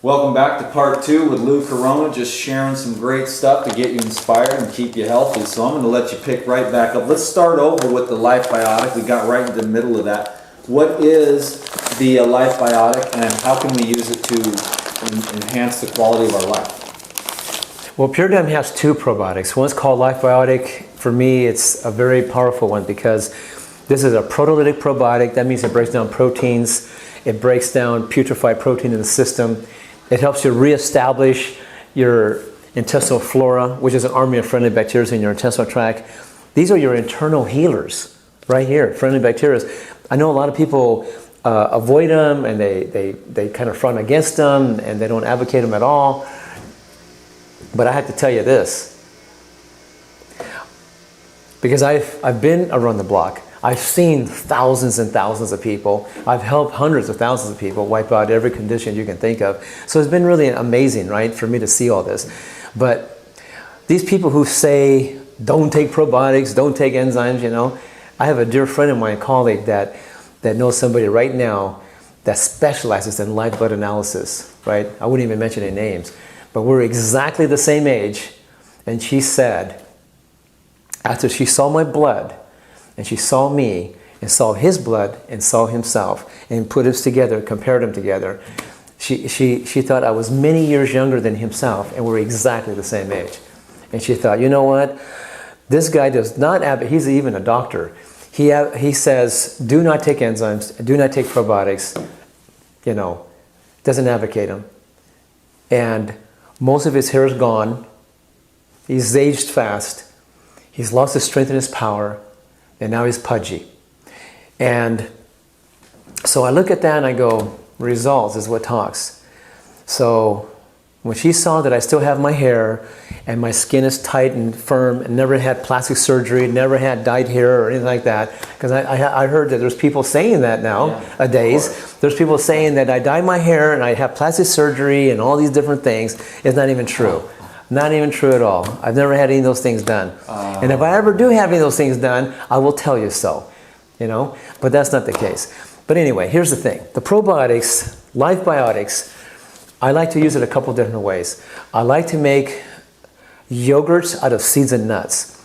Welcome back to part 2 with Lou Corona, just sharing some great stuff to get you inspired and keep you healthy. So I'm going to let you pick right back up. Let's start over with the Life Biotic. We got right in the middle of that. What is the Life Biotic and how can we use it to enhance the quality of our life? Well, Pure Dime has two probiotics. One's called Life Biotic. For me, it's a very powerful one because this is a proteolytic probiotic. That means it breaks down proteins. It breaks down putrefied protein in the system. It helps you reestablish your intestinal flora, which is an army of friendly bacteria in your intestinal tract. These are your internal healers right here, friendly bacteria. I know a lot of people avoid them and they kind of front against them and they don't advocate them at all. But I have to tell you this, because I've been around the block. I've seen thousands and thousands of people. I've helped hundreds of thousands of people wipe out every condition you can think of. So it's been really amazing, right, for me to see all this. But these people who say, don't take probiotics, don't take enzymes, you know, I have a dear friend of mine, a colleague that knows somebody right now that specializes in live blood analysis, right? I wouldn't even mention any names, but we're exactly the same age. And she said, after she saw my blood, and she saw me, and saw his blood, and saw himself, and put us together, compared them together, she thought I was many years younger than himself, and we're exactly the same age. And she thought, you know what? This guy does not advocate, he's even a doctor. He says, do not take enzymes, do not take probiotics, you know, doesn't advocate them. And most of his hair is gone. He's aged fast. He's lost his strength and his power. And now he's pudgy. And so I look at that and I go, results is what talks. So when she saw that I still have my hair and my skin is tight and firm and never had plastic surgery, never had dyed hair or anything like that, because I heard that there's people saying that nowadays. There's people saying that I dye my hair and I have plastic surgery and all these different things. It's not even true. Not even true at all. I've never had any of those things done. And if I ever do have any of those things done, I will tell you so, you know, but that's not the case. But anyway, here's the thing. The probiotics, Life Biotics, I like to use it a couple different ways. I like to make yogurts out of seeds and nuts.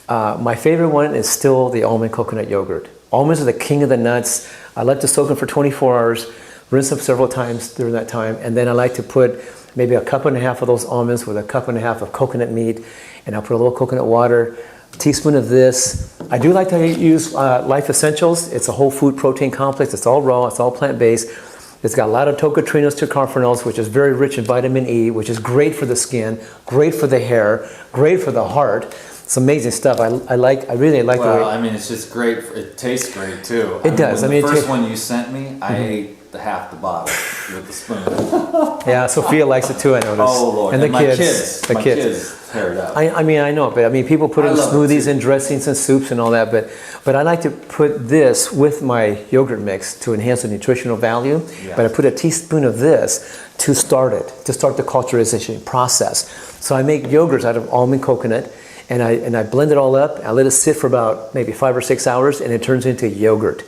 My favorite one is still the almond coconut yogurt. Almonds are the king of the nuts. I like to soak them for 24 hours, rinse them several times during that time, and then I like to put maybe a cup and a half of those almonds with a cup and a half of coconut meat, and I'll put a little coconut water, a teaspoon of this. I do like to use Life Essentials. It's a whole food protein complex. It's all raw, it's all plant-based. It's got a lot of tocotrienols, tocopherols, which is very rich in vitamin E, which is great for the skin, great for the hair, great for the heart. It's amazing stuff. I really like the way. Well, I mean, it's just great. It tastes great too. It does. The first one you sent me, I ate half the bottle with the spoon. Yeah, Sophia likes it too, I noticed. Oh Lord! And my kids tear it up. I mean, I know, but I mean, people put it in smoothies and dressings and soups and all that, but I like to put this with my yogurt mix to enhance the nutritional value. Yes. But I put a teaspoon of this to start the culturization process. So I make yogurts out of almond coconut, and I blend it all up. I let it sit for about maybe 5 or 6 hours, and it turns into yogurt.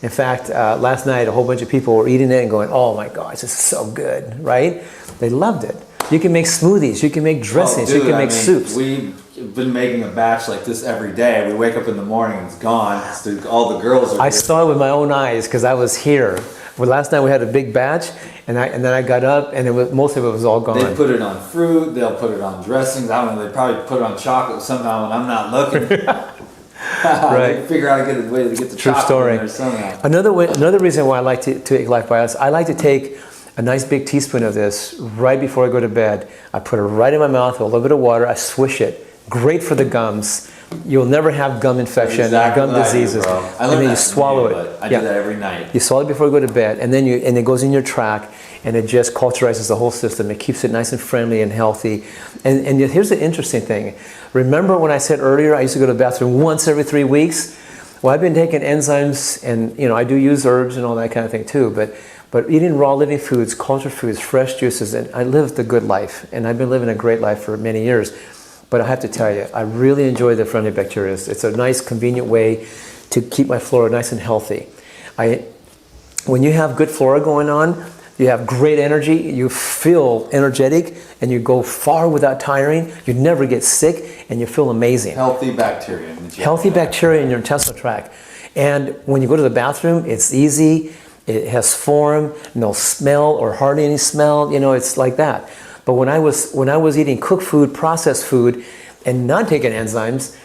In fact, last night a whole bunch of people were eating it and going, oh my gosh, this is so good, right? They loved it. You can make smoothies, you can make dressings, you can make soups. We've been making a batch like this every day. We wake up in the morning and it's gone. All the girls are... I saw it with my own eyes because I was here. Well, last night we had a big batch, and then I got up and most of it was all gone. They put it on fruit, they'll put it on dressings. I don't know, they probably put it on chocolate somehow when I'm not looking. Right. Figure out a way to get the chocolate in there somehow. Another reason why I like to take Life Biotics, I like to take a nice big teaspoon of this right before I go to bed. I put it right in my mouth with a little bit of water. I swish it. Great for the gums. You'll never have gum infection, gum diseases. And then you swallow it. I do that every night. You swallow it before you go to bed, and then it goes in your tract, and it just culturizes the whole system. It keeps it nice and friendly and healthy. And here's the interesting thing. Remember when I said earlier I used to go to the bathroom once every 3 weeks? Well, I've been taking enzymes, and you know, I do use herbs and all that kind of thing too, but eating raw living foods, cultured foods, fresh juices, and I lived the good life, and I've been living a great life for many years. But I have to tell you, I really enjoy the friendly bacteria. It's a nice, convenient way to keep my flora nice and healthy. When you have good flora going on, You have great energy, you feel energetic, and you go far without tiring. You never get sick, and you feel amazing. Healthy bacteria. Healthy bacteria in your intestinal tract. And when you go to the bathroom, it's easy, it has form, no smell or hardly any smell, it's like that. But when I was eating cooked food, processed food, and not taking enzymes,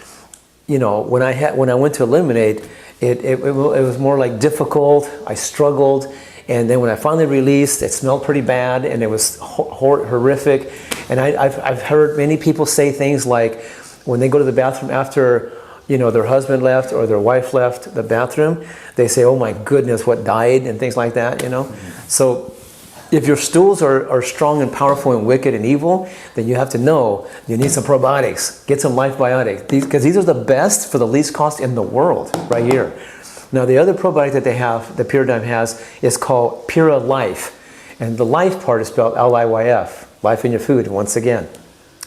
when I went to eliminate, it was more like difficult. I struggled. And then when I finally released, it smelled pretty bad, and it was horrific. And I've heard many people say things like, when they go to the bathroom after, their husband left or their wife left the bathroom, they say, "Oh my goodness, what died?" and things like that. So if your stools are strong and powerful and wicked and evil, then you have to know you need some probiotics. Get some Life Biotic, because these are the best for the least cost in the world, right here. Now, the other probiotic that they have, the Pyradyme has, is called Pura Life. And the life part is spelled L-I-Y-F, life in your food, once again.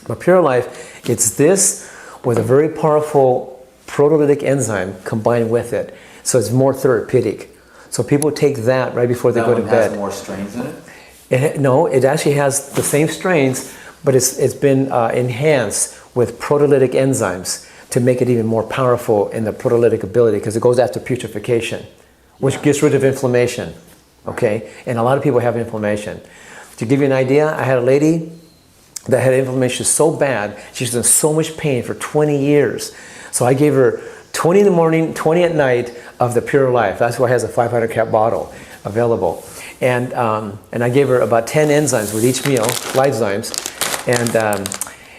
But Pura Life, it's this with a very powerful proteolytic enzyme combined with it. So it's more therapeutic. So people take that right before they go to bed. That one has more strains in it? No, it actually has the same strains, but it's been enhanced with proteolytic enzymes to make it even more powerful in the proteolytic ability, because it goes after putrefaction, which gets rid of inflammation, okay? And a lot of people have inflammation. To give you an idea, I had a lady that had inflammation so bad, she's in so much pain for 20 years. So I gave her 20 in the morning, 20 at night of the Pure Life. That's why it has a 500 cap bottle available. And I gave her about 10 enzymes with each meal, Lysozymes,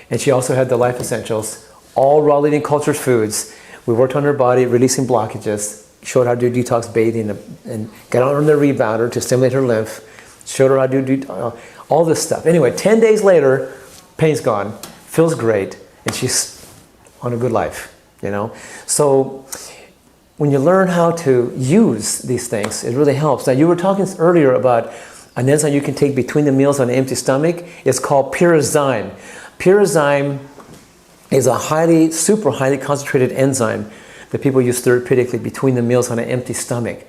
and she also had the Life Essentials, all raw living cultured foods. We worked on her body, releasing blockages, showed how to do detox bathing, and got on the rebounder to stimulate her lymph, showed her how to do all this stuff. Anyway, 10 days later, pain's gone, feels great, and she's on a good life, So when you learn how to use these things, it really helps. Now, you were talking earlier about an enzyme you can take between the meals on an empty stomach. It's called Pyrazyme. Pyrazyme is a super highly concentrated enzyme that people use therapeutically between the meals on an empty stomach.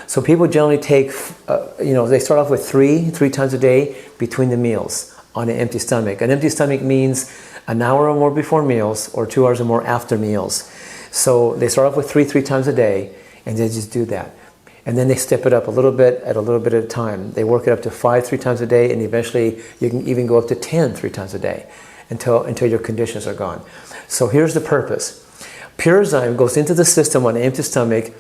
So people generally take, they start off with three times a day between the meals on an empty stomach. An empty stomach means an hour or more before meals or 2 hours or more after meals. So they start off with three times a day, and they just do that. And then they step it up a little bit at a time. They work it up to 5 3 times a day, and eventually you can even go up to 10 3 times a day until your conditions are gone. So here's the purpose. Pyrazyme goes into the system on an empty stomach,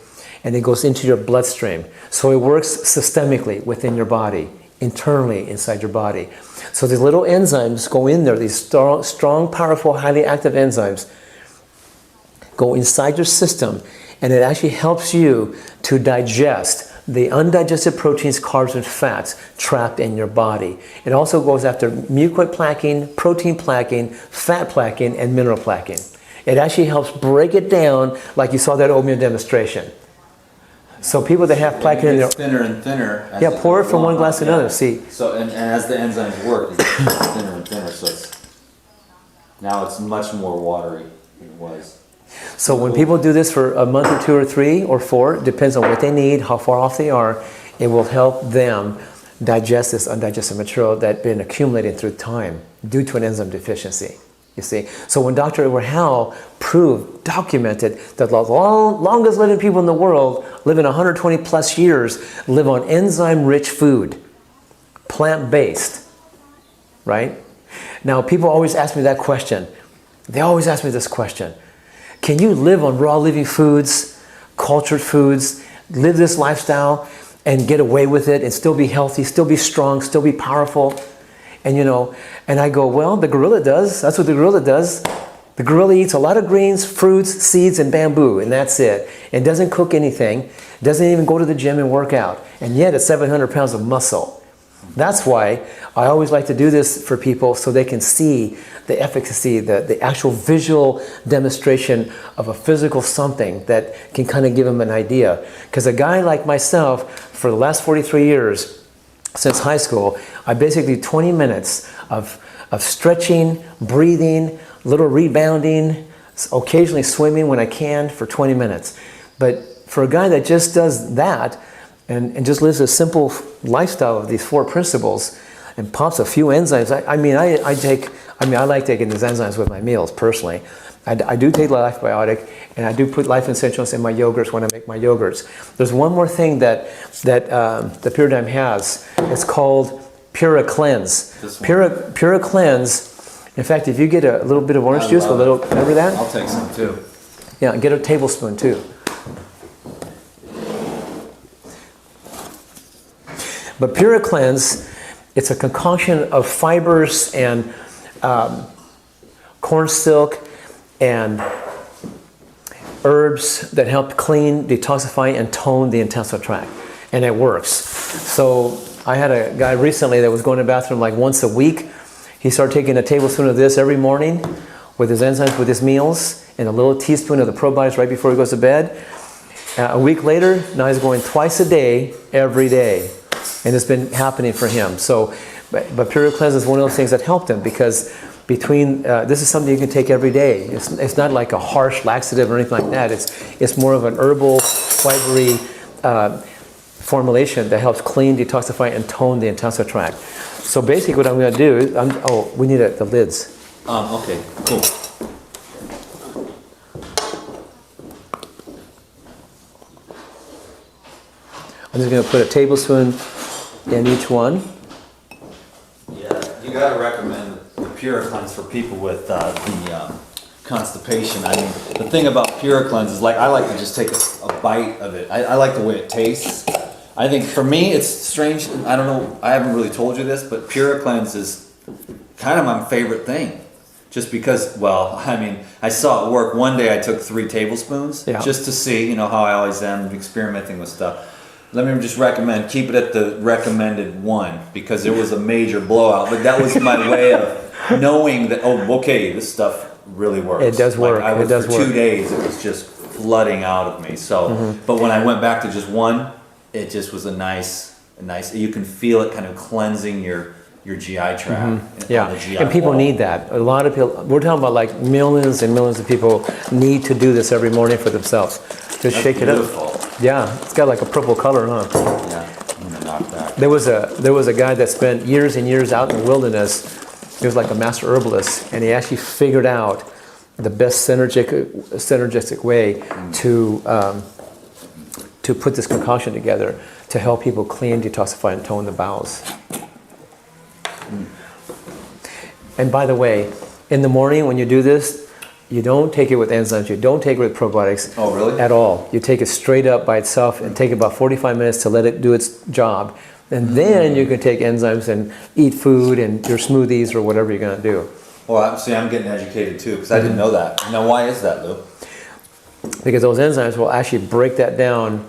and it goes into your bloodstream. So it works systemically within your body, internally inside your body. So these little enzymes go in there, these strong, powerful, highly active enzymes go inside your system, and it actually helps you to digest the undigested proteins, carbs, and fats trapped in your body. It also goes after mucoid plaquing, protein plaquing, fat plaquing, and mineral plaquing. It actually helps break it down, like you saw that oatmeal demonstration. So people that have plaquing in their... thinner and thinner. Yeah, pour it from one glass to another, see. So, and as the enzymes work, it gets thinner and thinner, so now it's much more watery than it was. So when people do this for a month or 2 or 3 or 4, depends on what they need, how far off they are, it will help them digest this undigested material that's been accumulating through time due to an enzyme deficiency. You see, so when Dr. Edward Howell documented that the longest living people in the world, living 120 plus years, live on enzyme-rich food, plant-based, right? Now, people always ask me that question. They always ask me this question. Can you live on raw living foods, cultured foods, live this lifestyle and get away with it and still be healthy, still be strong, still be powerful? And and I go, well, the gorilla does. That's what the gorilla does. The gorilla eats a lot of greens, fruits, seeds, and bamboo, and that's it. It doesn't cook anything, doesn't even go to the gym and work out, and yet it's 700 pounds of muscle. That's why I always like to do this for people so they can see the efficacy, the actual visual demonstration of a physical something that can kind of give them an idea. Because a guy like myself, for the last 43 years, since high school, I basically do 20 minutes of stretching, breathing, little rebounding, occasionally swimming when I can for 20 minutes. But for a guy that just does that, and just lives a simple lifestyle of these 4 principles and pops a few enzymes. I like taking these enzymes with my meals personally. I do take Life Biotic, and I do put Life Essentials in my yogurts when I make my yogurts. There's one more thing that the Puradyme has. It's called Pura Cleanse. Pura Cleanse. In fact, if you get a little bit of orange juice, remember that? I'll take some too. Yeah, and get a tablespoon too. But Pura Cleanse, it's a concoction of fibers and corn silk and herbs that help clean, detoxify, and tone the intestinal tract. And it works. So I had a guy recently that was going to the bathroom like once a week. He started taking a tablespoon of this every morning with his enzymes, with his meals, and a little teaspoon of the probiotics right before he goes to bed. A week later, now he's going twice a day, every day. And it's been happening for him. So, but Pura Cleanse is one of those things that helped him, because this is something you can take every day. It's not like a harsh laxative or anything like that. It's more of an herbal, fibery formulation that helps clean, detoxify, and tone the intestinal tract. So basically what I'm going to do is, we need the lids. Okay, cool. I'm just going to put a tablespoon in each one. Yeah, you gotta recommend the Pura Cleanse for people with the constipation. I mean, the thing about Pura Cleanse is, like, I like to just take a bite of it. I like the way it tastes. I think for me it's strange. I don't know. I haven't really told you this, but Pura Cleanse is kind of my favorite thing. Just because, I saw it work. One day I took 3 tablespoons just to see, how I always am experimenting with stuff. Let me just recommend, keep it at the recommended 1, because it was a major blowout. But that was my way of knowing that, this stuff really works. It does work. For 2 days, it was just flooding out of me. So, but when I went back to just 1, it just was a nice. You can feel it kind of cleansing your GI tract. Yeah, the GI and people wall. need that. A lot of people. We're talking about like millions and millions of people need to do this every morning for themselves. Just shake it up. Yeah, it's got like a purple color, huh? Yeah, I'm gonna knock that. There was a guy that spent years and years out in the wilderness. He was like a master herbalist, and he actually figured out the best synergistic way to put this concoction together to help people clean, detoxify, and tone the bowels. And by the way, in the morning when you do this, you don't take it with enzymes, you don't take it with probiotics. Oh, really? At all. You take it straight up by itself and take about 45 minutes to let it do its job. And then you can take enzymes and eat food and your smoothies or whatever you're going to do. Well, I'm getting educated too, because I didn't know that. Now, why is that, Lou? Because those enzymes will actually break that down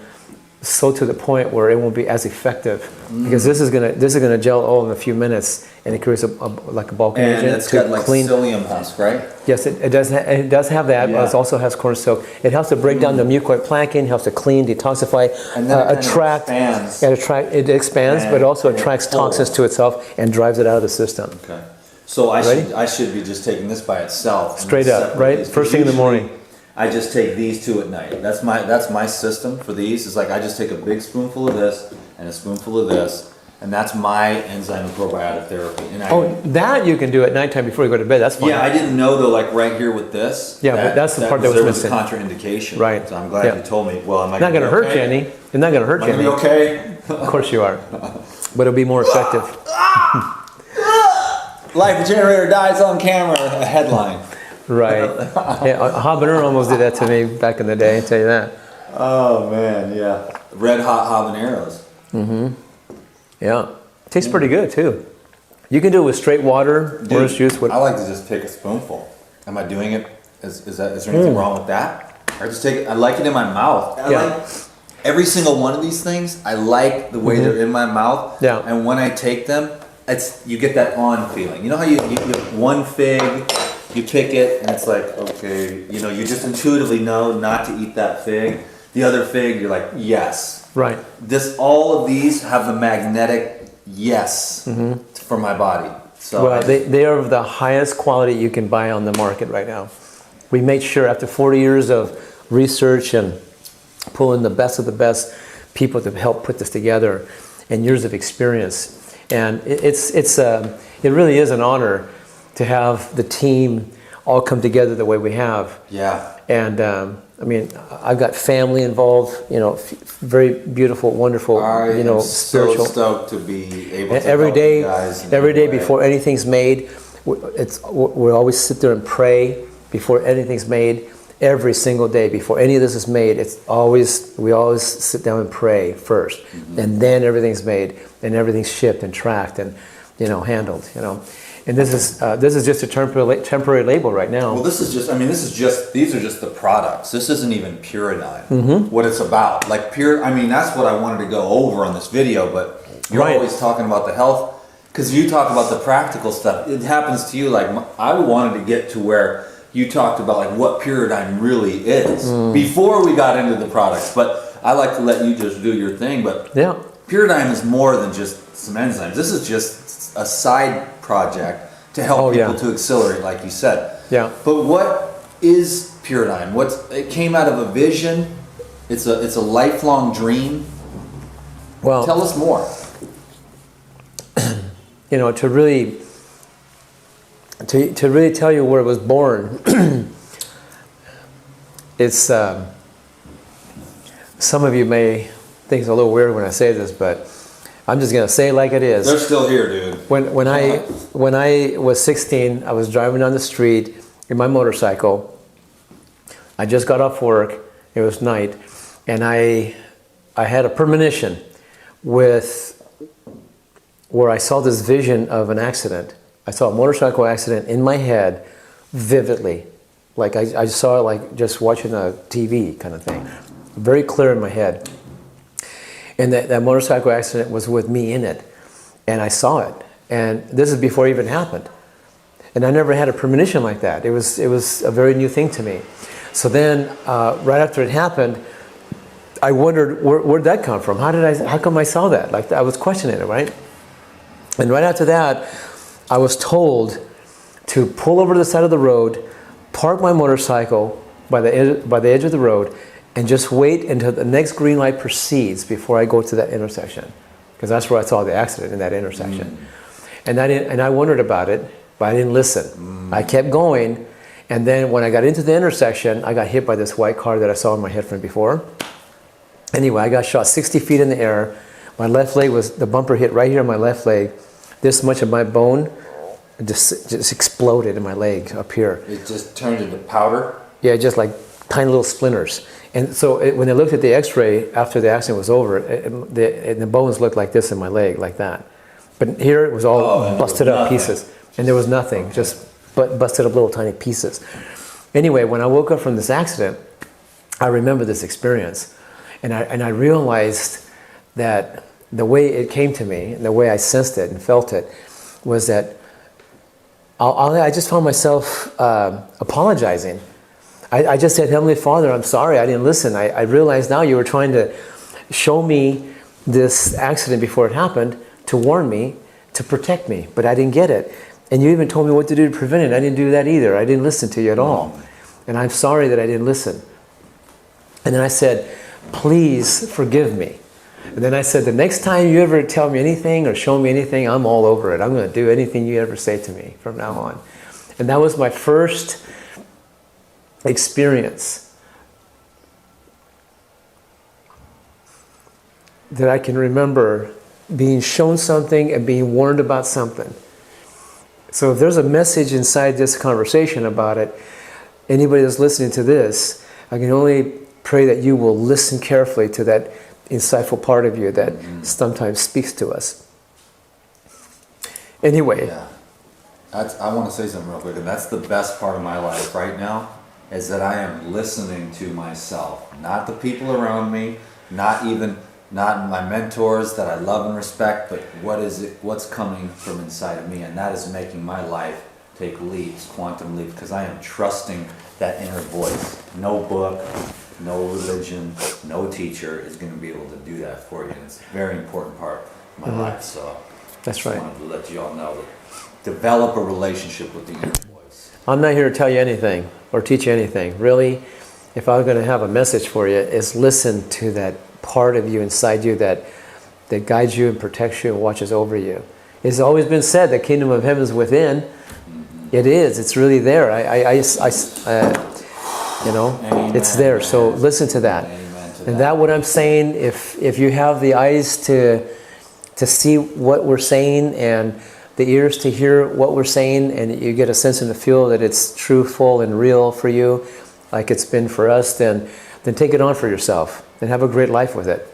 so to the point where it won't be as effective. Because this is gonna gel all in a few minutes, and it creates like a bulk agent. And it's got like psyllium husk, right? Yes, it does. It does have that, but it also has corn silk. It helps to break down the mucoid plaque, helps to clean, detoxify, and then it attract. Expands. It expands, but it also attracts toxins to itself and drives it out of the system. Okay. So I should be just taking this by itself. Straight up, right? First thing in the morning. I just take these 2 at night. That's my system for these. Is like I just take a big spoonful of this and a spoonful of this, and that's my enzyme and probiotic therapy. And that you can do at nighttime before you go to bed. That's fine. Yeah, I didn't know though. Like right here with this. Yeah, but that's the part that was missing. There was a contraindication. Right. So I'm glad you told me. Well, am I not going to hurt you any? It's not going to hurt you any. Am I okay? Of course you are, but it'll be more effective. Life Regenerator dies on camera. A headline. Right. Yeah, a habanero almost did that to me back in the day, I'll tell you that. Oh, man, yeah. Red hot habaneros. Mm-hmm. Yeah. Tastes pretty good, too. You can do it with straight water, orange juice. I like to just take a spoonful. Am I doing it? Is there anything wrong with that? Or just take it, I like it in my mouth. I like every single one of these things. I like the way they're in my mouth. Yeah. And when I take them, you get that on feeling. You know how you one fig, you pick it, and it's like, okay, you just intuitively know not to eat that fig. The other fig, you're like, yes. Right. All of these have the magnetic yes for my body. So well, they are of the highest quality you can buy on the market right now. We made sure after 40 years of research and pulling the best of the best people to help put this together and years of experience. And it really is an honor to have the team all come together the way we have. Yeah. And I mean, I've got family involved, you know, very beautiful, wonderful, I you know, am spiritual. so stoked to be able to Every help day, you guys in every any day way. before anything's made, we always sit there and pray before anything's made. Every single day before any of this is made, we always sit down and pray first, and then everything's made and everything's shipped and tracked and, you know, handled. You know, and this is just a temporary label right now. Well, these are just the products. This isn't even Pyridine, what it's about. Like that's what I wanted to go over on this video, but you're Right. always talking about the health, because you talk about the practical stuff. It happens to you, like, I wanted to get to where you talked about, like, what Pyridine really is before we got into the products, but I like to let you just do your thing. But Yeah. Pyridine is more than just some enzymes. This is just a side project to help Oh, people yeah. to accelerate, like you said. Yeah. But what is Pyridine? It came out of a vision. It's a lifelong dream. Well, Tell us more. you know, to really tell you where it was born, it's some of you may think it's a little weird when I say this, but I'm just gonna say it like it is. They're still here, dude. When I was 16, I was driving down the street in my motorcycle. I just got off work. It was night, and I had a premonition where I saw this vision of an accident. I saw a motorcycle accident in my head vividly, like I saw it like just watching a TV kind of thing, very clear in my head. And that motorcycle accident was with me in it, and I saw it. And this is before it even happened. And I never had a premonition like that. It was a very new thing to me. So then, right after it happened, I wondered where'd that come from? How come I saw that? Like, I was questioning it, right? And right after that, I was told to pull over to the side of the road, park my motorcycle by the edge of the road, and just wait until the next green light proceeds before I go to that intersection, because that's where I saw the accident, in that intersection. And I wondered about it, but I didn't listen. I kept going, and then when I got into the intersection, I got hit by this white car that I saw in my head from before. Anyway, I got shot 60 feet in the air. My left leg the bumper hit right here on my left leg. This much of my bone just exploded in my leg up here. It just turned into powder. Yeah, just like tiny little splinters. And so when they looked at the x-ray after the accident was over, the bones looked like this in my leg, like that. But here it was all busted up pieces. And there was nothing, just busted up little tiny pieces. Anyway, when I woke up from this accident, I remember this experience. And I realized that the way it came to me, and the way I sensed it and felt it, was that I just found myself apologizing. I just said, Heavenly Father, I'm sorry, I didn't listen. I realized now you were trying to show me this accident before it happened, to warn me, to protect me, but I didn't get it. And you even told me what to do to prevent it. I didn't do that either. I didn't listen to you at all. And I'm sorry that I didn't listen. And then I said, please forgive me. And then I said, the next time you ever tell me anything or show me anything, I'm all over it. I'm going to do anything you ever say to me from now on. And that was my first experience that I can remember, being shown something and being warned about something. So if there's a message inside this conversation about it, anybody that's listening to this, I can only pray that you will listen carefully to that insightful part of you that sometimes speaks to us. Anyway. Yeah. I want to say something real quick, and that's the best part of my life right now, is that I am listening to myself, not the people around me, not my mentors that I love and respect, but what's coming from inside of me, and that is making my life take leaps, quantum leaps, because I am trusting that inner voice. No book, no religion, no teacher is going to be able to do that for you. And it's a very important part of my life. So that's I right. wanted to let you all know that develop a relationship with the inner voice. I'm not here to tell you anything or teach you anything. Really, if I was going to have a message for you, is listen to that part of you inside you that guides you and protects you and watches over you. It's always been said the kingdom of heaven is within. It is. It's really there. You know, Amen. it's there. So listen to that. Amen to And that what I'm saying, if you have the eyes to see what we're saying and the ears to hear what we're saying, and you get a sense and a feel that it's truthful and real for you, like it's been for us, then take it on for yourself and have a great life with it.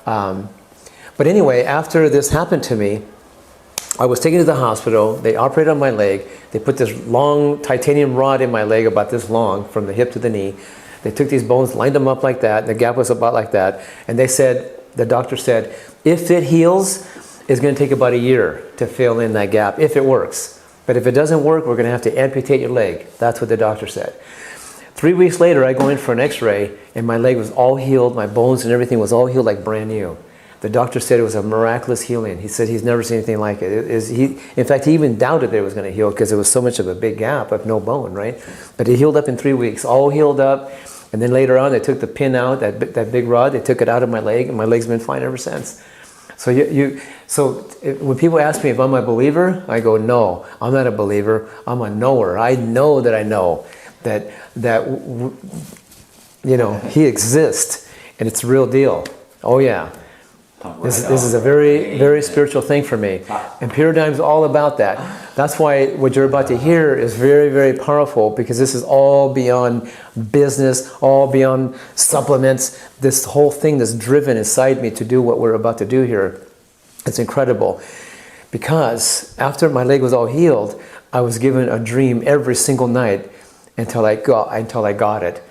But anyway, after this happened to me, I was taken to the hospital. They operated on my leg. They put this long titanium rod in my leg about this long from the hip to the knee. They took these bones, lined them up like that. The gap was about like that. And they said, the doctor said, if it heals, it's going to take about a year to fill in that gap, if it works. But if it doesn't work, we're going to have to amputate your leg. That's what the doctor said. 3 weeks later, I go in for an x-ray, and my leg was all healed. My bones and everything was all healed like brand new. The doctor said it was a miraculous healing. He said he's never seen anything like it. In fact, he even doubted that it was going to heal because it was so much of a big gap of no bone, right? But it healed up in 3 weeks, all healed up. And then later on, they took the pin out, that big rod, they took it out of my leg, and my leg's been fine ever since. So when people ask me if I'm a believer, I go, no, I'm not a believer. I'm a knower. I know that I know that you know, he exists, and it's the real deal. Oh yeah. This is a very, very spiritual thing for me. And Paradigm's all about that. That's why what you're about to hear is very, very powerful, because this is all beyond business, all beyond supplements. This whole thing that's driven inside me to do what we're about to do here. It's incredible. Because after my leg was all healed, I was given a dream every single night until I got it.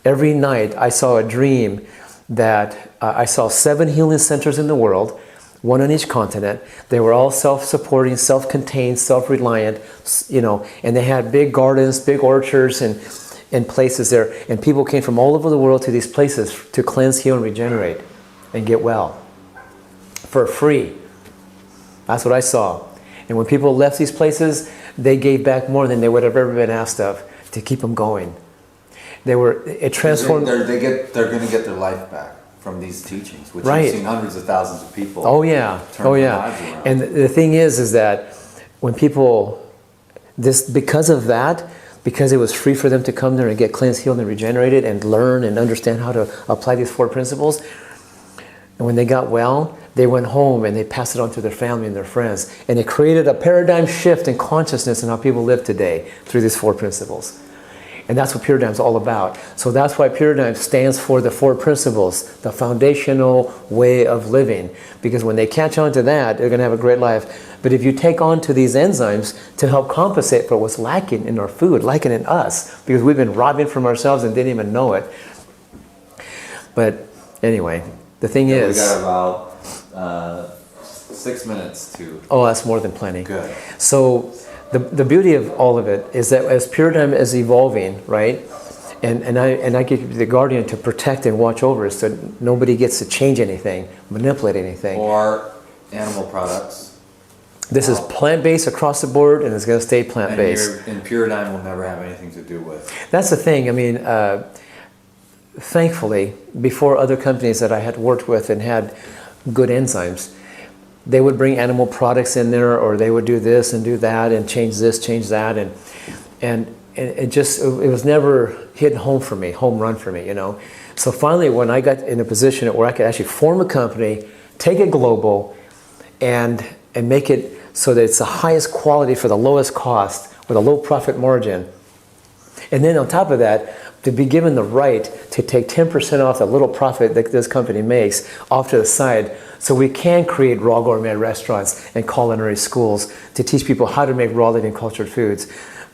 Every night I saw a dream that I saw 7 healing centers in the world, 1 on each continent. They were all self-supporting, self-contained, self-reliant, you know, and they had big gardens, big orchards, and places there. And people came from all over the world to these places to cleanse, heal, and regenerate and get well for free. That's what I saw. And when people left these places, they gave back more than they would have ever been asked of to keep them going. It transformed. They're going to get their life back from these teachings, which right. You've seen hundreds of thousands of people. Oh yeah, turn their lives around. And the thing is that when people, because of that, because it was free for them to come there and get cleansed, healed, and regenerated, and learn and understand how to apply these 4 principles. And when they got well, they went home and they passed it on to their family and their friends, and it created a paradigm shift in consciousness in how people live today through these 4 principles. And that's what Paradigm's all about. So that's why Paradigm stands for the 4 principles, the foundational way of living. Because when they catch on to that, they're going to have a great life. But if you take on to these enzymes to help compensate for what's lacking in our food, lacking in us, because we've been robbing from ourselves and didn't even know it. But anyway, the thing is... We got about 6 minutes to... Oh, that's more than plenty. Good. So... The beauty of all of it is that as Paradigm is evolving, right, and I give you the guardian to protect and watch over us so nobody gets to change anything, manipulate anything. Or animal products. This is plant-based across the board, and it's going to stay plant-based. And Paradigm will never have anything to do with. That's the thing. I mean, thankfully, before other companies that I had worked with and had good enzymes, they would bring animal products in there, or they would do this and do that and change this, change that, and it was never hit home run for me, you know. So finally, when I got in a position where I could actually form a company, take it global, and make it so that it's the highest quality for the lowest cost with a low profit margin, and then on top of that, to be given the right to take 10% off the little profit that this company makes off to the side, so we can create raw gourmet restaurants and culinary schools to teach people how to make raw living cultured foods.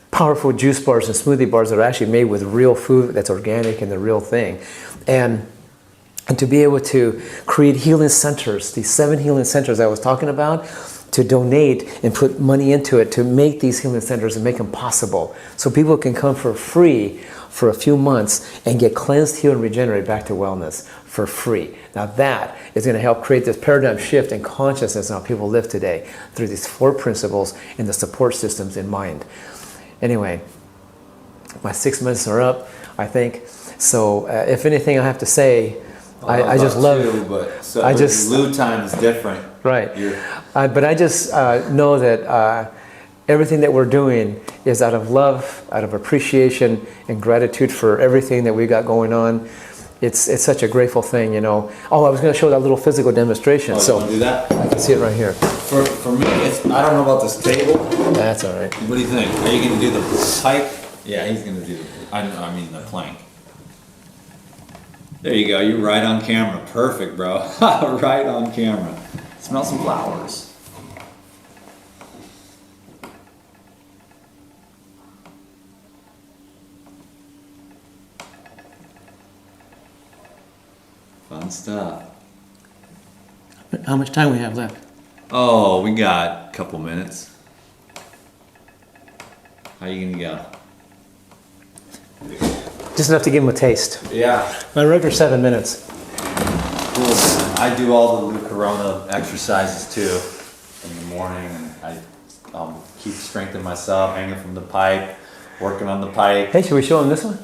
Powerful juice bars and smoothie bars that are actually made with real food that's organic and the real thing. And to be able to create healing centers, these 7 healing centers I was talking about, to donate and put money into it to make these healing centers and make them possible. So people can come for free for a few months and get cleansed, healed, and regenerated back to wellness for free. Now that is going to help create this paradigm shift in consciousness in how people live today through these 4 principles and the support systems in mind. Anyway, my 6 minutes are up, I think. So if anything I have to say I just love too, but so I just- Lou time is different. right. You're- But I just know that everything that we're doing is out of love, out of appreciation and gratitude for everything that we got going on. It's such a grateful thing, you know. Oh, I was going to show that little physical demonstration. Oh, you So wanna do that? I can see it right here. For me, I don't know about this table. That's all right. What do you think? Are you gonna do the pipe? Yeah, he's gonna do. I mean the plank. There you go. You're right on camera. Perfect, bro. Right on camera. Smell some flowers. Fun stuff. How much time we have left? Oh, we got a couple minutes. How you gonna go? Just enough to give them a taste. Yeah. My record 7 minutes. Cool, man. I do all the Lou Corona exercises too in the morning, and I keep strengthening myself, hanging from the pipe, working on the pipe. Hey, should we show them this one?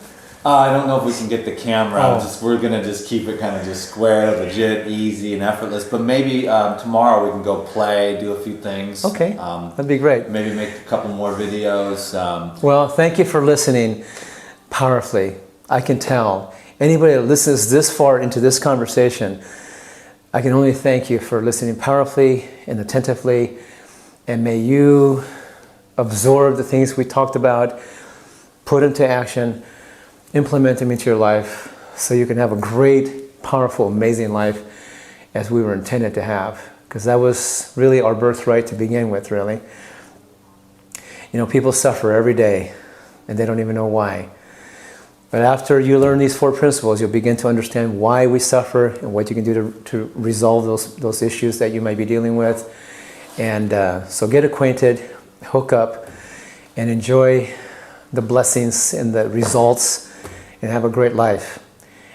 I don't know if we can get the camera. Oh. We're gonna just keep it kind of just square, legit, easy, and effortless. But maybe tomorrow we can go play, do a few things. Okay, that'd be great. Maybe make a couple more videos. Well, thank you for listening powerfully. I can tell. Anybody that listens this far into this conversation, I can only thank you for listening powerfully and attentively. And may you absorb the things we talked about, put into action, implement them into your life so you can have a great, powerful, amazing life as we were intended to have. Because that was really our birthright to begin with, really. You know, people suffer every day and they don't even know why. But after you learn these 4 principles, you'll begin to understand why we suffer and what you can do to resolve those issues that you might be dealing with. And so get acquainted, hook up, and enjoy the blessings and the results and have a great life.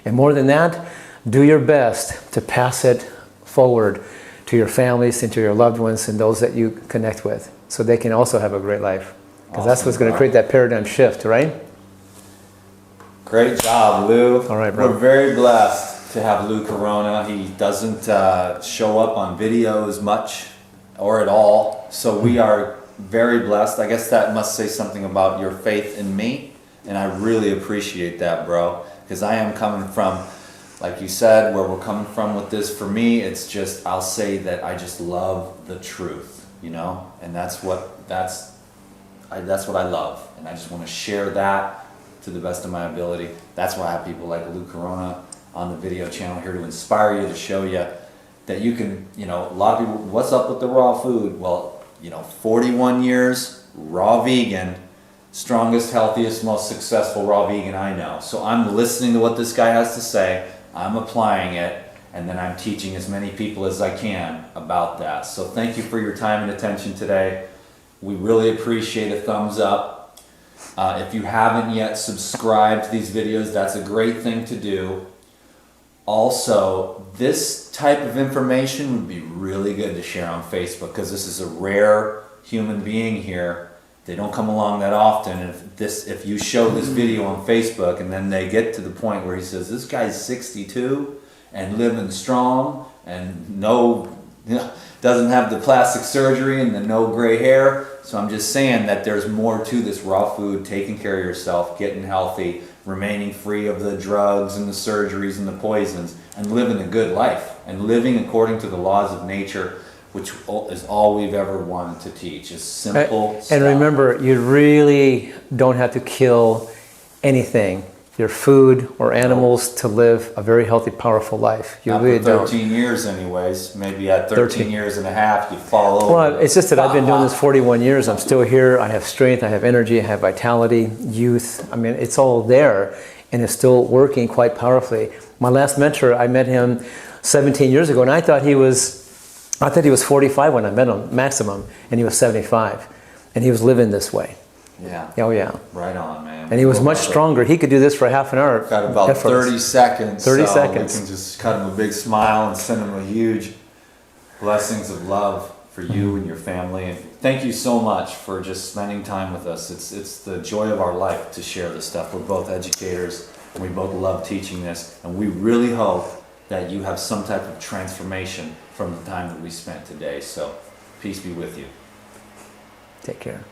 And more than that, do your best to pass it forward to your families and to your loved ones and those that you connect with so they can also have a great life. Because that's what's going to create that paradigm shift, right? Great job, Lou. All right, bro. We're very blessed to have Lou Corona. He doesn't show up on videos much or at all. So we are very blessed. I guess that must say something about your faith in me. And I really appreciate that, bro. Because I am coming from, like you said, where we're coming from with this. For me, it's just, I'll say that I just love the truth, you know? And that's what I love. And I just want to share that to the best of my ability. That's why I have people like Lou Corona on the video channel here to inspire you, to show you that you can, you know, a lot of people, what's up with the raw food? Well, you know, 41 years, raw vegan, strongest, healthiest, most successful raw vegan I know. So I'm listening to what this guy has to say, I'm applying it, and then I'm teaching as many people as I can about that. So thank you for your time and attention today. We really appreciate a thumbs up. If you haven't yet subscribed to these videos, that's a great thing to do. Also, this type of information would be really good to share on Facebook because this is a rare human being here. They don't come along that often. And if you show this video on Facebook and then they get to the point where he says, this guy's 62 and living strong and doesn't have the plastic surgery and the no gray hair. So I'm just saying that there's more to this raw food, taking care of yourself, getting healthy, remaining free of the drugs and the surgeries and the poisons, and living a good life, and living according to the laws of nature, which is all we've ever wanted to teach. Is simple stuff. And remember, you really don't have to kill anything, your food or animals, to live a very healthy, powerful life. You Not really for don't. 13 years anyways. Maybe at 13 years and a half, you fall over. Well, it's just that I've been doing this 41 years. I'm still here. I have strength, I have energy, I have vitality, youth. I mean, it's all there, and it's still working quite powerfully. My last mentor, I met him 17 years ago, and I thought he was 45 when I met him, maximum, and he was 75, and he was living this way. Yeah. Oh yeah. Right on, man. And he was much stronger. He could do this for a half an hour. Got about effortless. 30 seconds. 30 so seconds. We can just cut him a big smile and send him a huge blessings of love for you and your family. And thank you so much for just spending time with us. It's the joy of our life to share this stuff. We're both educators and we both love teaching this. And we really hope that you have some type of transformation from the time that we spent today. So peace be with you. Take care.